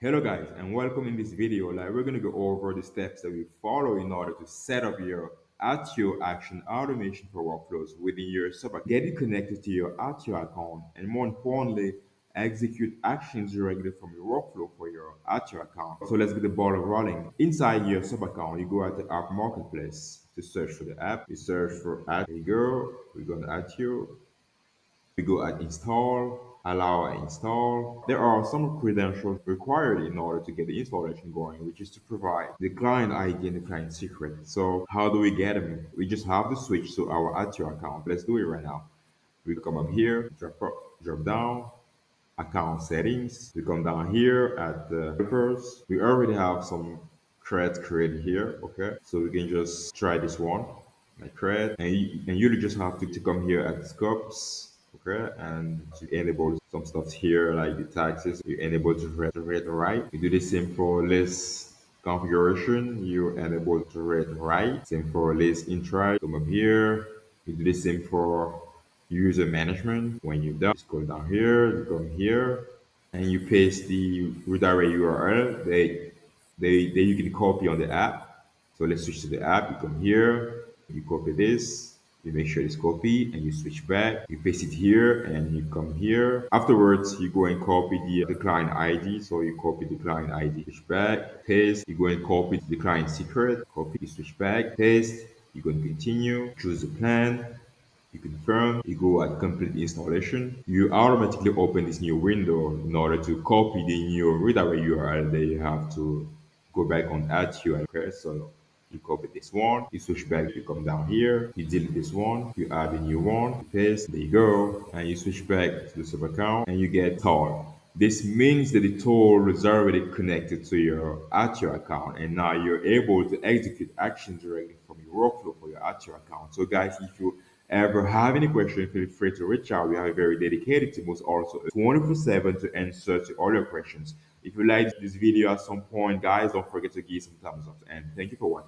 Hello guys and welcome in this video. We're gonna go over the steps that we follow in order to set up your Attio Action Automation for workflows within your sub. Get it connected to your Attio account and more importantly, execute actions directly from your workflow for your Attio account. So let's get the ball rolling. Inside your sub account, you go at the app marketplace to search for the app. You search for app. There you go. We go to Attio. We go at install, allow and install. There are some credentials required in order to get the installation going, which is to provide the client ID and the client secret. So how do we get them? We just have to switch to our Attio account. Let's do it right now. We come up here, drop up, drop down, account settings. We come down here at the developers. We already have some creds created here. Okay, so we can just try this one, like cred, and you just have to come here at scopes. Okay, and to enable some stuff here like the taxes. You enable to read right. You do the same for list configuration. You enable to read right. Same for list intro. Come up here. You do the same for user management. When you're done, scroll down here, you come here, and you paste the redirect URL that you can copy on the app. So let's switch to the app. You come here, you copy this, you make sure it's copied, and you switch back. You paste it here, and you come here. Afterwards, you go and copy the client ID. So you copy the client ID, switch back, paste. You go and copy the client secret, copy, switch back, paste. You go and continue, choose the plan, you confirm, you go at complete installation, you automatically open this new window in order to copy the new redirect URL that you have to go back on Attio. Okay, so you copy this one, you switch back, you come down here, you delete this one, you add a new one, you paste, there you go, and you switch back to the sub account and you get tool. This means that the tool is already connected to your Attio account and now you're able to execute actions directly from your workflow for your Attio account. So guys, if you ever have any questions, feel free to reach out. We have a very dedicated team who's also 24/7 to answer to all your questions. If you liked this video at some point, guys, don't forget to give some thumbs up and thank you for watching.